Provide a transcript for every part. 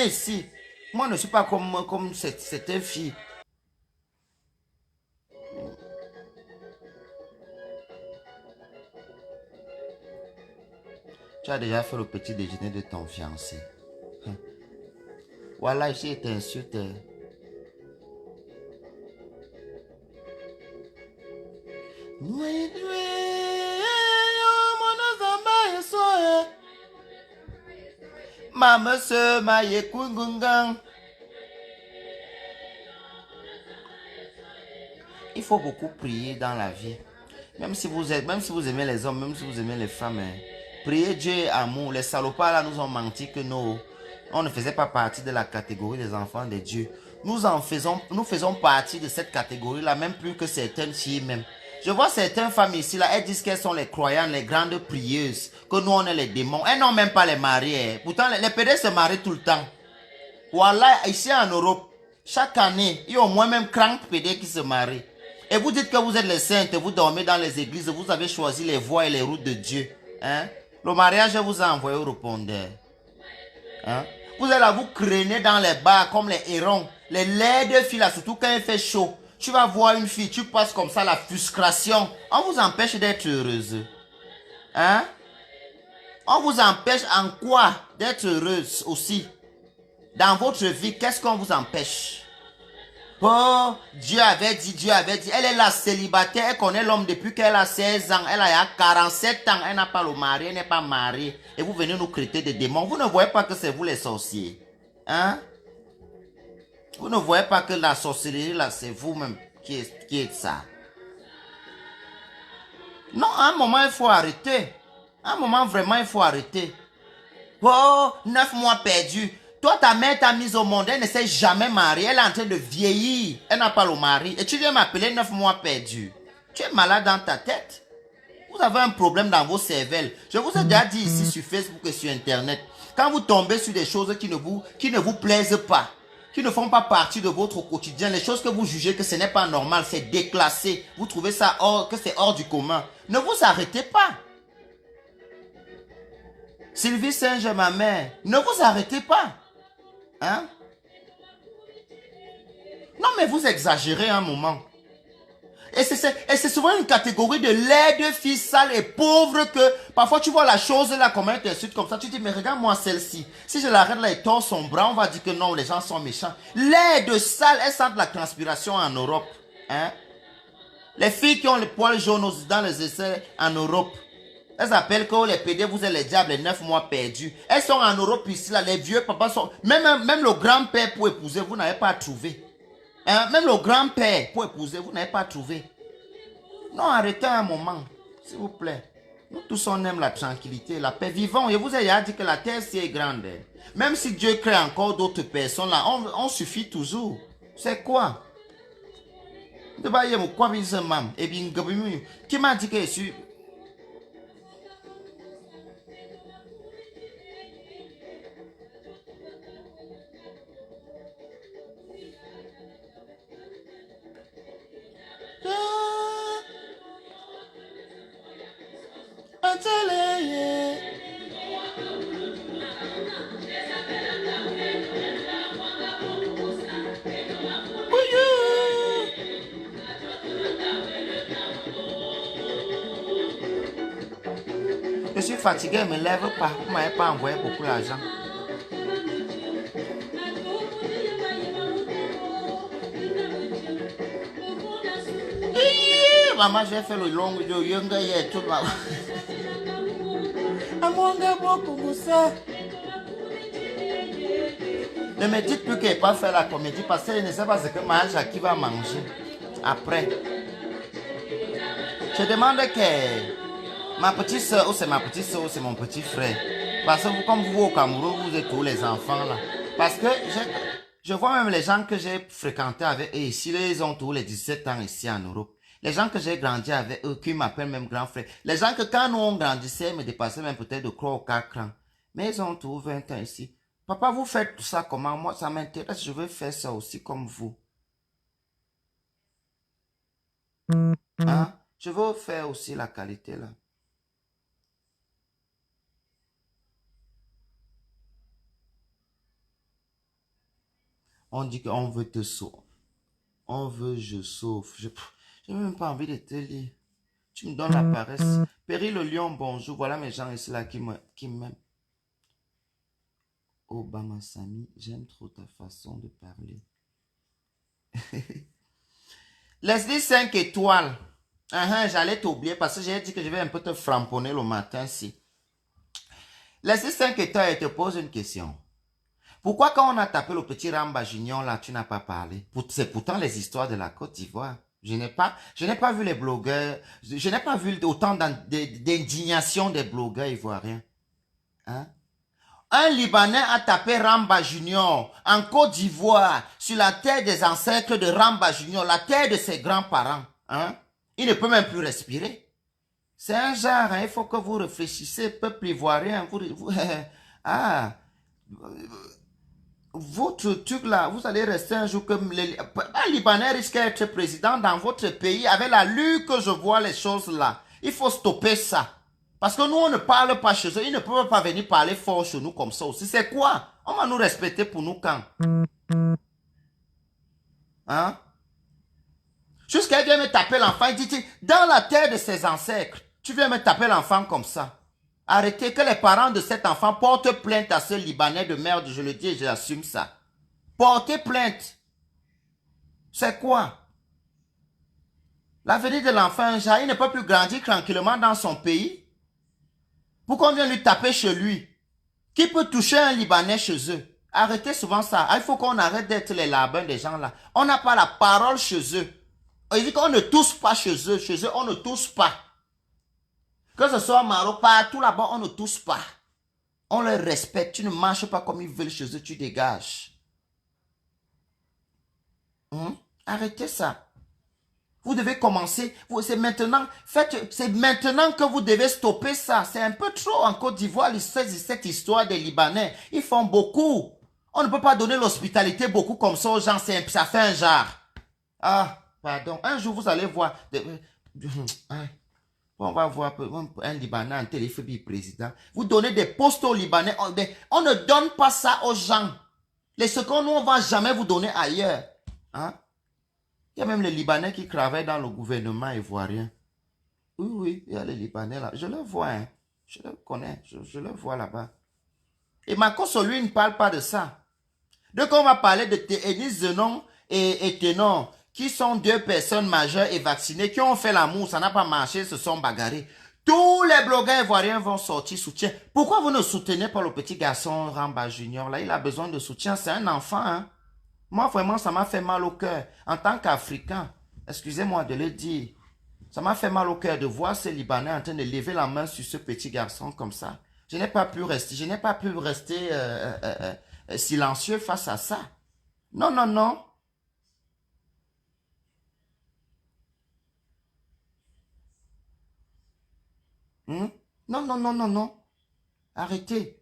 Venez ici. Moi, je ne suis pas comme cette fille. Tu as déjà fait le petit déjeuner de ton fiancé. Voilà, ici, il t'insulte. Maman se maye kungungang. Il faut beaucoup prier dans la vie. Même si vous aimez les hommes, même si vous aimez les femmes, hein, priez Dieu et amour. Les salopards là nous ont menti que on ne faisait pas partie de la catégorie des enfants de Dieu. Nous faisons partie de cette catégorie là, même plus que certaines filles même. Je vois certaines femmes ici là, elles disent qu'elles sont les croyantes, les grandes prieuses, que nous on est les démons. Elles n'ont même pas les maris. Hein. Pourtant les pédés se marient tout le temps. Voilà, ici en Europe, chaque année, il y a au moins même 30 pédés qui se marient. Et vous dites que vous êtes les saintes, vous dormez dans les églises, vous avez choisi les voies et les routes de Dieu. Hein? Le mariage vous a envoyé au répondeur. Hein? Vous êtes là, vous craignez dans les bars comme les hérons, les laides filles là, surtout quand il fait chaud. Tu vas voir une fille, tu passes comme ça la frustration. On vous empêche d'être heureuse. Hein? On vous empêche en quoi d'être heureuse aussi? Dans votre vie, qu'est-ce qu'on vous empêche? Oh, Dieu avait dit. Elle est la célibataire, elle connaît l'homme depuis qu'elle a 16 ans. Elle a 47 ans, elle n'a pas le mari, elle n'est pas mariée. Et vous venez nous traiter de démons. Vous ne voyez pas que c'est vous les sorciers. Hein? Vous ne voyez pas que la sorcellerie là, c'est vous-même qui êtes ça. Non, à un moment, il faut arrêter. À un moment, vraiment, il faut arrêter. Oh, 9 mois perdus. Toi, ta mère t'a mise au monde, elle ne s'est jamais mariée, elle est en train de vieillir, elle n'a pas le mari. Et tu viens m'appeler 9 mois perdus. Tu es malade dans ta tête. Vous avez un problème dans vos cervelles. Je vous ai déjà dit ici sur Facebook et sur Internet. Quand vous tombez sur des choses qui ne vous plaisent pas, qui ne font pas partie de votre quotidien, les choses que vous jugez que ce n'est pas normal, c'est déclassé, vous trouvez ça que c'est hors du commun, ne vous arrêtez pas. Sylvie Singe, ma mère, ne vous arrêtez pas. Hein? Non, mais vous exagérez un moment. Et c'est souvent une catégorie de laides filles sales et pauvres que parfois tu vois la chose là, comme elle t'insulte comme ça, tu dis, mais regarde-moi celle-ci. Si je l'arrête là et tord son bras, on va dire que non, les gens sont méchants. Laides sales, elles sentent la transpiration en Europe. Hein? Les filles qui ont les poils jaunes dans les aisselles en Europe, elles appellent que les PD, vous êtes les diables, les 9 mois perdus. Elles sont en Europe ici, là, les vieux papas sont... Même le grand-père pour épouser, vous n'avez pas trouvé. Hein? Même le grand-père pour épouser, vous n'avez pas trouvé. Non, arrêtez un moment, s'il vous plaît. Nous tous, on aime la tranquillité, la paix. Vivons, je vous ai déjà dit que la terre, c'est grande. Même si Dieu crée encore d'autres personnes, là, on suffit toujours. C'est quoi? Qui m'a dit que je suis... Je suis fatigué, je ne me lève pas. Vous ne m'avez pas envoyé beaucoup d'argent. Maman, j'ai fait le long de Younger hier tout ma... Ne me dites plus qu'elle n'est pas fait la comédie parce qu'elle ne sait pas ce que mange qui va manger après. Je demande que ma petite soeur ou c'est ma petite soeur ou c'est mon petit frère. Parce que vous, comme vous au Cameroun, vous êtes tous les enfants là. Parce que je vois même les gens que j'ai fréquentés avec eux ici, ils ont tous les 17 ans ici en Europe. Les gens que j'ai grandi avec eux, qui m'appellent même grand frère. Les gens que quand nous on grandissait, ils me dépassaient même peut-être de 3 ou 4 ans. Mais ils ont tous 20 ans ici. Papa, vous faites tout ça comment? Moi, ça m'intéresse, je veux faire ça aussi comme vous. Hein? Je veux faire aussi la qualité là. On dit qu'on veut te sauver. On veut je sauve. Je n'ai même pas envie de te lire. Tu me donnes la paresse. Péri le lion, bonjour. Voilà mes gens ici là qui m'aiment. Obama Sami, j'aime trop ta façon de parler. Leslie 5 étoiles. J'allais t'oublier parce que j'ai dit que je vais un peu te framponner le matin si. Leslie 5 étoiles, elle te pose une question. Pourquoi quand on a tapé le petit Ramba Junior là, tu n'as pas parlé? C'est pourtant les histoires de la Côte d'Ivoire. Je n'ai pas vu les blogueurs, je n'ai pas vu autant d'indignation des blogueurs ivoiriens. Hein? Un Libanais a tapé Ramba Junior en Côte d'Ivoire, sur la terre des ancêtres de Ramba Junior, la terre de ses grands-parents. Hein? Il ne peut même plus respirer. C'est un genre, hein, il faut que vous réfléchissez, peuple ivoirien. Votre truc là, vous allez rester un jour comme un Libanais risque d'être président dans votre pays avec la lue que je vois les choses là. Il faut stopper ça. Parce que nous, on ne parle pas chez eux. Ils ne peuvent pas venir parler fort chez nous comme ça aussi. C'est quoi? On va nous respecter pour nous quand? Hein? Jusqu'à vient me taper l'enfant. Il dit, dans la terre de ses ancêtres, tu viens me taper l'enfant comme ça. Arrêtez que les parents de cet enfant portent plainte à ce Libanais de merde. Je le dis et j'assume ça. Portez plainte. C'est quoi? L'avenir de l'enfant, il ne peut plus grandir tranquillement dans son pays. Pourquoi on vient lui taper chez lui? Qui peut toucher un Libanais chez eux? Arrêtez souvent ça. Il faut qu'on arrête d'être les larbins des gens là. On n'a pas la parole chez eux. Il dit qu'on ne touche pas chez eux. Chez eux, on ne touche pas. Que ce soit Maroc, partout là-bas, on ne touche pas. On les respecte. Tu ne marches pas comme ils veulent chez eux, tu dégages. Arrêtez ça. Vous devez commencer, c'est maintenant que vous devez stopper ça. C'est un peu trop en Côte d'Ivoire, cette histoire des Libanais. Ils font beaucoup. On ne peut pas donner l'hospitalité beaucoup comme ça aux gens, ça fait un genre. Ah, pardon. Un jour, vous allez voir. On va voir un Libanais en téléphone président. Vous donnez des postes aux Libanais. On ne donne pas ça aux gens. Les secondes, nous, on ne va jamais vous donner ailleurs. Hein? Il y a même les Libanais qui travaillent dans le gouvernement ivoirien. Oui, il y a les Libanais là. Je le vois, hein. Je le connais. Je le vois là-bas. Et Makoso, lui, ne parle pas de ça. Donc, on va parler de Enis Zenon et Tenon, qui sont deux personnes majeures et vaccinées, qui ont fait l'amour, ça n'a pas marché, se sont bagarrés. Tous les blogueurs ivoiriens vont sortir soutien. Pourquoi vous ne soutenez pas le petit garçon Ramba Junior là? Il a besoin de soutien, c'est un enfant, hein. Moi, vraiment, ça m'a fait mal au cœur. En tant qu'Africain, excusez-moi de le dire, ça m'a fait mal au cœur de voir ces Libanais en train de lever la main sur ce petit garçon comme ça. Je n'ai pas pu rester silencieux face à ça. Non, non, non. Non, non, non, non, non. Arrêtez.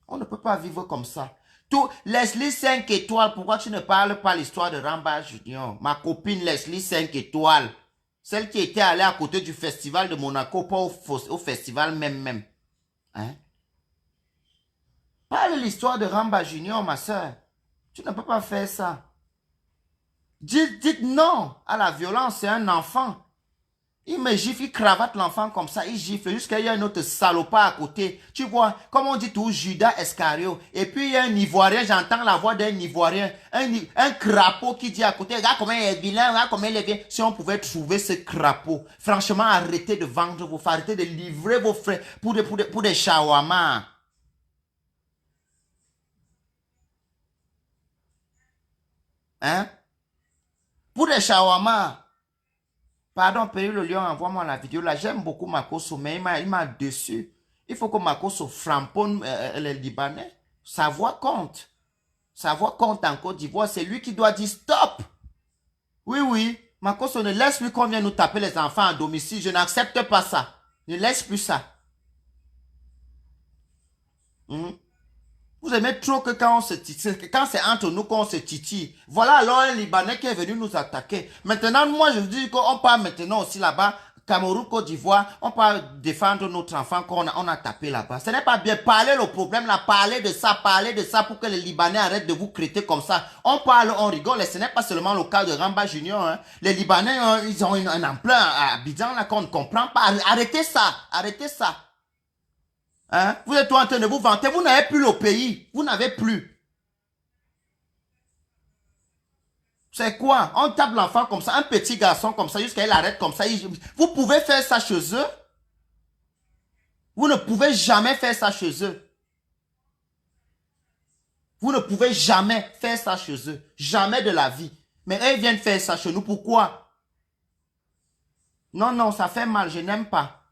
On ne peut pas vivre comme ça. Leslie 5 étoiles, pourquoi tu ne parles pas l'histoire de Ramba Junior? Ma copine Leslie 5 étoiles. Celle qui était allée à côté du festival de Monaco, pas au festival même. Hein? Parle l'histoire de Ramba Junior, ma soeur. Tu ne peux pas faire ça. Dites non à la violence, c'est un enfant. Il me gifle, il cravate l'enfant comme ça, il gifle jusqu'à il y a un autre salopard à côté. Tu vois, comme on dit tout, Judas Iscario. Et puis il y a un Ivoirien, j'entends la voix d'un Ivoirien, un crapaud qui dit à côté, regarde comment il est vilain, regarde comment il est bien. Si on pouvait trouver ce crapaud, franchement, arrêtez de vendre vos frères, arrêtez de livrer vos frères pour des shawarma. Hein? Pour des shawarma. Pardon, Péri le lion, envoie-moi la vidéo. Là, j'aime beaucoup Makoso, mais il m'a déçu. Il faut que Makoso framponne les Libanais. Sa voix compte. Sa voix compte en Côte d'Ivoire. C'est lui qui doit dire stop. Oui, oui. Makoso, ne laisse plus qu'on vienne nous taper les enfants à domicile. Je n'accepte pas ça. Ne laisse plus ça. Vous aimez trop que quand c'est entre nous qu'on se titille. Voilà alors un Libanais qui est venu nous attaquer. Maintenant, moi je dis qu'on part maintenant aussi là-bas Cameroun, Côte d'Ivoire, on peut défendre notre enfant qu'on a tapé là-bas. Ce n'est pas bien. Parler le problème là, parler de ça pour que les Libanais arrêtent de vous critiquer comme ça. On parle, on rigole, et ce n'est pas seulement le cas de Ramba Junior. Hein. Les Libanais, ils ont un emploi à Abidjan là qu'on ne comprend pas. Arrêtez ça, arrêtez ça. Hein? Vous êtes en train de vous vanter, vous n'avez plus le pays, vous n'avez plus. C'est quoi? On tape l'enfant comme ça, un petit garçon comme ça, jusqu'à il arrête comme ça. Vous pouvez faire ça chez eux? Vous ne pouvez jamais faire ça chez eux. Vous ne pouvez jamais faire ça chez eux. Jamais de la vie. Mais eux, ils viennent faire ça chez nous. Pourquoi? Non, non, ça fait mal. Je n'aime pas.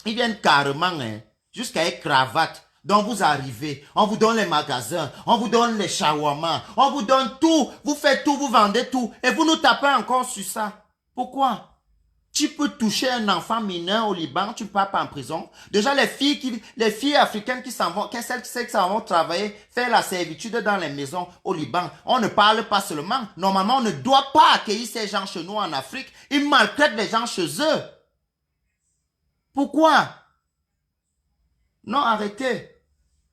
Ils viennent carrément, hein, jusqu'à une cravate. Donc vous arrivez, on vous donne les magasins, on vous donne les shawarma, on vous donne tout, vous faites tout, vous vendez tout, et vous nous tapez encore sur ça. Pourquoi? Tu peux toucher un enfant mineur au Liban, tu ne pars pas en prison. Déjà les filles africaines qui s'en vont, celles qui s'en vont travailler, faire la servitude dans les maisons au Liban, on ne parle pas seulement. Normalement, on ne doit pas accueillir ces gens chez nous en Afrique. Ils maltraitent les gens chez eux. Pourquoi? Non, arrêtez.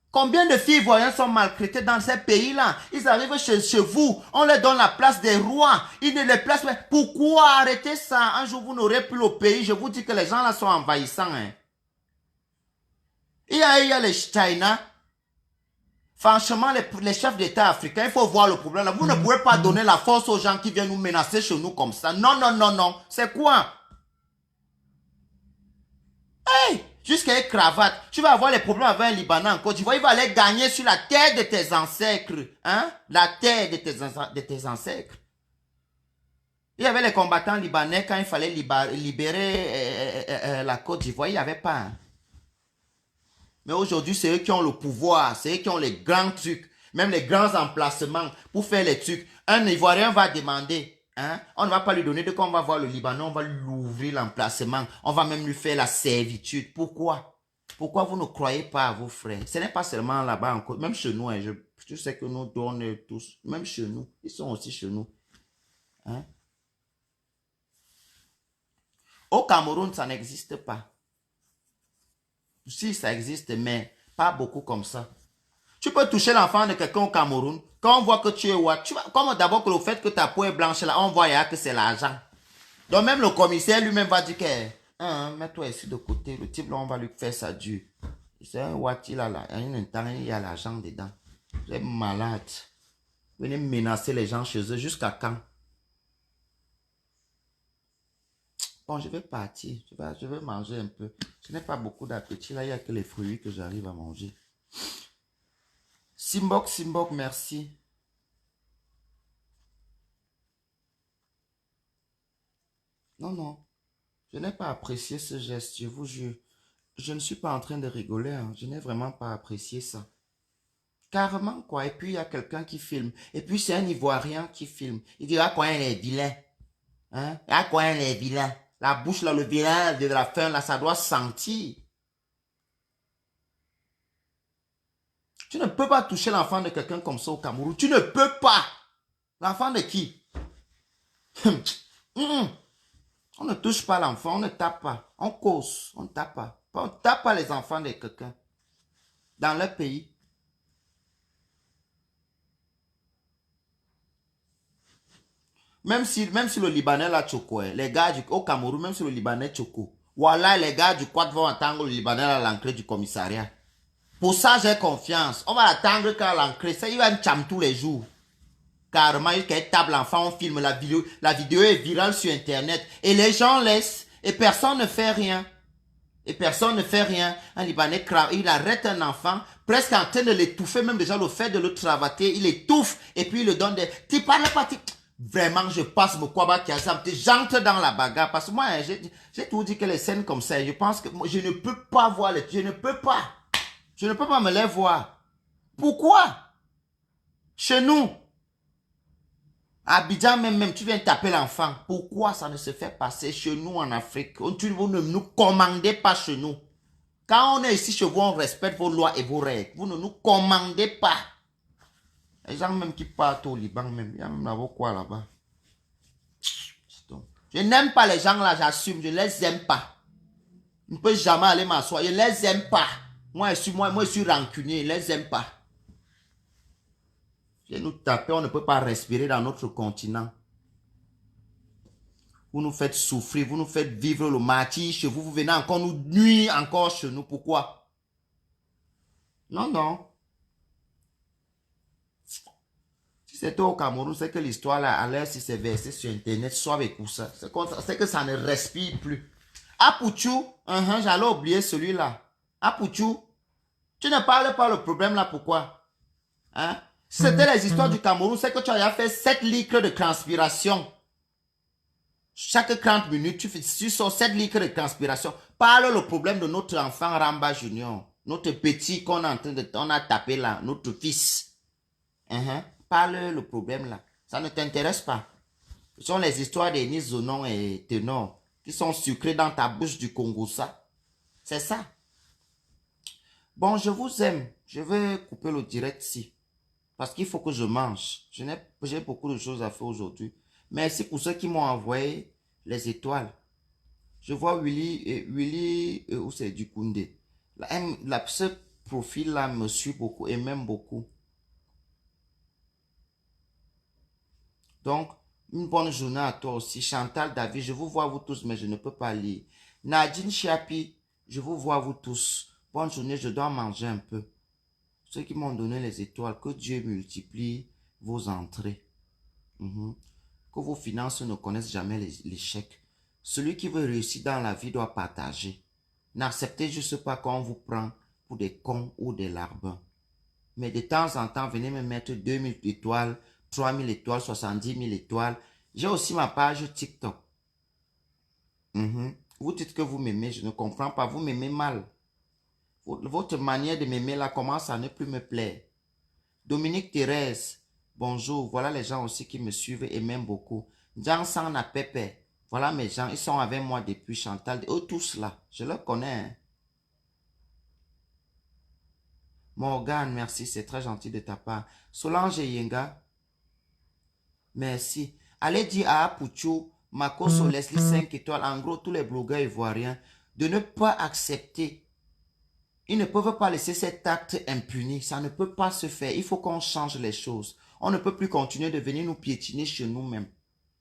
Combien de filles ivoiriennes sont maltraitées dans ces pays-là? Ils arrivent chez vous, on leur donne la place des rois. Ils ne les placent pas. Pourquoi arrêter ça? Un jour, vous n'aurez plus le pays. Je vous dis que les gens là sont envahissants. Hein. Il y a les China. Franchement, les chefs d'État africains, il faut voir le problème là. Vous ne pouvez pas donner la force aux gens qui viennent nous menacer chez nous comme ça. Non, non, non, non. C'est quoi? Hey! Jusqu'à une cravate, tu vas avoir les problèmes avec un Libanais en Côte d'Ivoire. Il va aller gagner sur la terre de tes ancêtres. Hein? La terre de tes ancêtres. Il y avait les combattants libanais quand il fallait libérer la Côte d'Ivoire. Il n'y avait pas. Hein? Mais aujourd'hui, c'est eux qui ont le pouvoir. C'est eux qui ont les grands trucs. Même les grands emplacements pour faire les trucs. Un Ivoirien va demander. Hein? On ne va pas lui donner de quoi on va voir le Libanais, on va lui ouvrir l'emplacement. On va même lui faire la servitude. Pourquoi? Pourquoi vous ne croyez pas à vos frères? Ce n'est pas seulement là-bas en Côte, même chez nous. Hein, je sais que nous donnons tous, même chez nous. Ils sont aussi chez nous. Hein? Au Cameroun, ça n'existe pas. Si, ça existe, mais pas beaucoup comme ça. Tu peux toucher l'enfant de quelqu'un au Cameroun. Quand on voit que tu es what, comme d'abord que le fait que ta peau est blanche là, on voit que c'est l'argent. Donc même le commissaire lui-même va dire que, hein, mets-toi ici de côté, le type là, on va lui faire ça dur. C'est un what, il a il y a l'argent dedans. Vous êtes malade. Venez menacer les gens chez eux jusqu'à quand? Bon, je vais partir. Je vais manger un peu. Je n'ai pas beaucoup d'appétit là, il n'y a que les fruits que j'arrive à manger. Simbok, merci. Non, non. Je n'ai pas apprécié ce geste, je vous jure. Je ne suis pas en train de rigoler. Hein. Je n'ai vraiment pas apprécié ça. Carrément, quoi. Et puis, il y a quelqu'un qui filme. Et puis, c'est un Ivoirien qui filme. Il dira quoi, il est vilain. Hein? Ah, quoi, il est vilain. La bouche, là, le vilain de la fin, là, ça doit sentir. Tu ne peux pas toucher l'enfant de quelqu'un comme ça au Cameroun. Tu ne peux pas. L'enfant de qui? On ne touche pas l'enfant, on ne tape pas. On cause, on ne tape pas. On ne tape pas les enfants de quelqu'un. Dans leur pays. Même si le Libanais là choco, les gars au Cameroun, même si le Libanais choco, voilà, les gars du quad vont attendre le Libanais à l'entrée du commissariat. Pour ça, j'ai confiance. On va attendre qu'à l'entrée. Ça, il va me cham tous les jours. Carrément, il y a une table enfant, on filme la vidéo. La vidéo est virale sur Internet. Et les gens laissent. Et personne ne fait rien. Et personne ne fait rien. Un Libanais, il arrête un enfant, presque en train de l'étouffer, même déjà le fait de le travailler, il étouffe, et puis il le donne des... Tu parles pas, Vraiment, je passe mon quoi j'entre dans la bagarre, parce que moi, j'ai tout dit que les scènes comme ça, je pense que je ne peux pas voir je ne peux pas. Je ne peux pas me les voir. Pourquoi? Chez nous, à Abidjan même, tu viens taper l'enfant. Pourquoi ça ne se fait passer chez nous en Afrique? Vous ne nous commandez pas chez nous. Quand on est ici chez vous, on respecte vos lois et vos règles. Vous ne nous commandez pas. Les gens même qui partent au Liban même, il y a même là-bas quoi là-bas. Je n'aime pas les gens là, j'assume, je ne les aime pas. Je ne peux jamais aller m'asseoir, je ne les aime pas. Moi, je suis rancunier, je ne les aime pas. Si nous taper, on ne peut pas respirer dans notre continent. Vous nous faites souffrir, vous nous faites vivre le martyre chez vous, vous venez encore nous nuire encore chez nous. Pourquoi? Non, non. Si c'était au Cameroun, c'est que l'histoire là, à l'heure si c'est versé sur Internet, soit avec ça. C'est que ça ne respire plus. Apouchou, j'allais oublier celui-là. Apouchou, tu ne parles pas le problème là, pourquoi? Hein? Si c'était les histoires du Cameroun, c'est que tu as fait 7 litres de transpiration. Chaque 30 minutes, tu sors 7 litres de transpiration. Parle le problème de notre enfant Ramba Junior. Notre petit qu'on on a tapé là, notre fils. Parle le problème là. Ça ne t'intéresse pas. Ce sont les histoires d'Enis Zonon et Tenor qui sont sucrées dans ta bouche du Congo, ça. C'est ça. Bon, je vous aime. Je vais couper le direct ici. Parce qu'il faut que je mange. J'ai beaucoup de choses à faire aujourd'hui. Merci pour ceux qui m'ont envoyé les étoiles. Je vois Willy où c'est du Koundé. Ce profil-là me suit beaucoup et m'aime beaucoup. Donc, une bonne journée à toi aussi. Chantal David, je vous vois vous tous, mais je ne peux pas lire. Nadine Chiapi, je vous vois vous tous. Bonne journée, je dois manger un peu. Ceux qui m'ont donné les étoiles, que Dieu multiplie vos entrées. Que vos finances ne connaissent jamais l'échec. Celui qui veut réussir dans la vie doit partager. N'acceptez juste pas qu'on vous prend pour des cons ou des larbins. Mais de temps en temps, venez me mettre 2000 étoiles, 3000 étoiles, 70 000 étoiles. J'ai aussi ma page TikTok. Vous dites que vous m'aimez, je ne comprends pas. Vous m'aimez mal. Votre manière de m'aimer là commence à ne plus me plaire. Dominique Thérèse, bonjour. Voilà les gens aussi qui me suivent et m'aiment beaucoup. Jansana Pepe, voilà mes gens. Ils sont avec moi depuis Chantal. Eux tous là, je les connais. Morgane, merci, c'est très gentil de ta part. Solange Yenga, merci. Allez dire à Apucho, Makoso, Leslie 5 étoiles, en gros tous les blogueurs ivoiriens, de ne pas accepter. Ils ne peuvent pas laisser cet acte impuni. Ça ne peut pas se faire. Il faut qu'on change les choses. On ne peut plus continuer de venir nous piétiner chez nous-mêmes.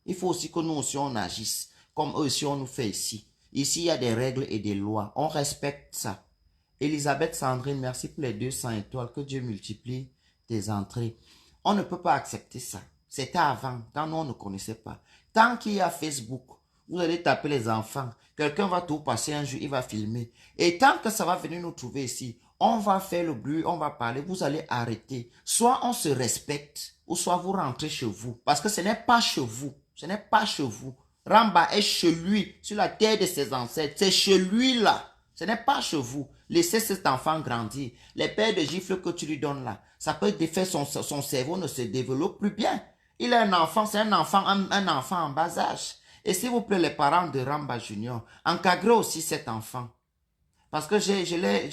Il faut aussi que nous aussi on agisse. Comme eux aussi on nous fait ici. Ici, il y a des règles et des lois. On respecte ça. Elisabeth Sandrine, merci pour les 200 étoiles. Que Dieu multiplie tes entrées. On ne peut pas accepter ça. C'était avant, quand nous on ne connaissait pas. Tant qu'il y a Facebook, vous allez taper les enfants. Quelqu'un va tout passer un jour, il va filmer. Et tant que ça va venir nous trouver ici, on va faire le bruit, on va parler, vous allez arrêter. Soit on se respecte, ou soit vous rentrez chez vous. Parce que ce n'est pas chez vous. Ce n'est pas chez vous. Ramba est chez lui, sur la terre de ses ancêtres. C'est chez lui là. Ce n'est pas chez vous. Laissez cet enfant grandir. Les paires de gifles que tu lui donnes là, ça peut défaire son cerveau ne se développe plus bien. Il est un enfant, c'est un enfant en bas âge. Et s'il vous plaît, les parents de Ramba Junior, encadrez aussi cet enfant. Parce que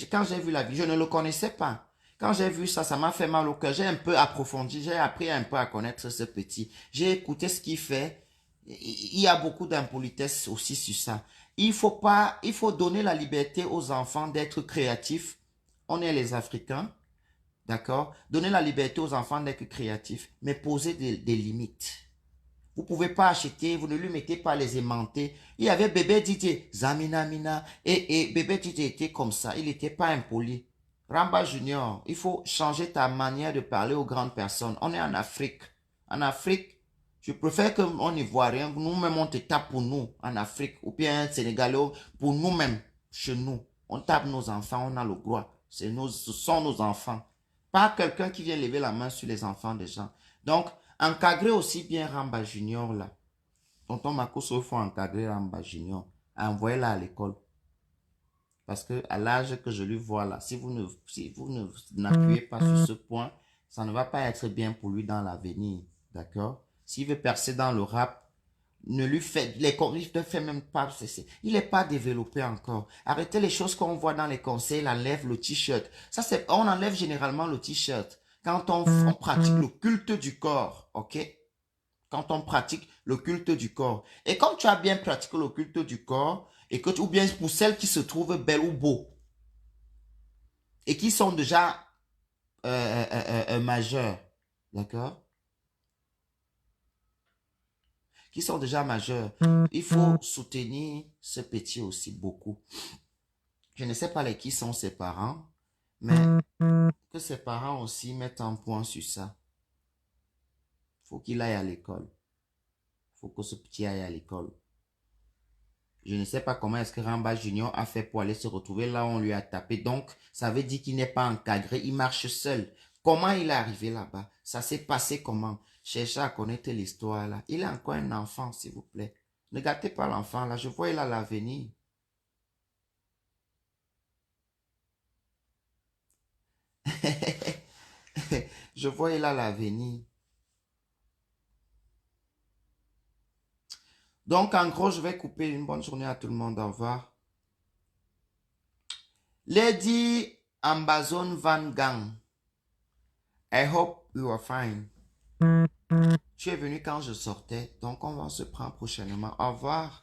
quand j'ai vu la vie, je ne le connaissais pas. Quand j'ai vu ça, ça m'a fait mal au cœur. J'ai un peu approfondi, j'ai appris un peu à connaître ce petit. J'ai écouté ce qu'il fait. Il y a beaucoup d'impolitesse aussi sur ça. Il faut donner la liberté aux enfants d'être créatifs. On est les Africains, d'accord? Donner la liberté aux enfants d'être créatifs, mais poser des limites. Vous ne pouvez pas acheter, vous ne lui mettez pas les aimantés. Il y avait bébé Didier, Zamina Mina, et bébé Didier était comme ça, il n'était pas impoli. Ramba Junior, il faut changer ta manière de parler aux grandes personnes. On est en Afrique. En Afrique, je préfère qu'on Ivoirien, nous-mêmes on te tape pour nous, en Afrique, ou bien un Sénégalais, pour nous-mêmes, chez nous. On tape nos enfants, on a le droit. Ce sont nos enfants. Pas quelqu'un qui vient lever la main sur les enfants des gens. Donc, encadrez aussi bien Ramba Junior là. Tonton Makoso, il faut encadrer Ramba Junior. Envoyez-la à l'école. Parce que à l'âge que je lui vois là, si vous n'appuyez pas sur ce point, ça ne va pas être bien pour lui dans l'avenir. D'accord? S'il veut percer dans le rap, ne lui fait, il ne fait même pas, il n'est pas développé encore. Arrêtez les choses qu'on voit dans les conseils, il enlève le t-shirt. On enlève généralement le t-shirt quand on pratique le culte du corps, ok? quand on pratique le culte du corps. Et quand tu as bien pratiqué le culte du corps, et que ou bien pour celles qui se trouvent belles ou beaux, et qui sont déjà majeures, d'accord? Qui sont déjà majeurs, il faut soutenir ce petit aussi beaucoup. Je ne sais pas qui sont ses parents, mais que ses parents aussi mettent un point sur ça. Il faut qu'il aille à l'école. Il faut que ce petit aille à l'école. Je ne sais pas comment est-ce que Ramba Junior a fait pour aller se retrouver là où on lui a tapé. Donc, ça veut dire qu'il n'est pas encadré, il marche seul. Comment il est arrivé là-bas? Ça s'est passé comment? Cherchez à connaître l'histoire là. Il est encore un enfant, s'il vous plaît. Ne gâtez pas l'enfant là. Je vois il a l'avenir. Je vois il a l'avenir. Donc, en gros, je vais couper. Une bonne journée à tout le monde. Au revoir. Lady Amazon Van Gang. I hope you are fine. Tu es venu quand je sortais, donc on va se prendre prochainement. Au revoir.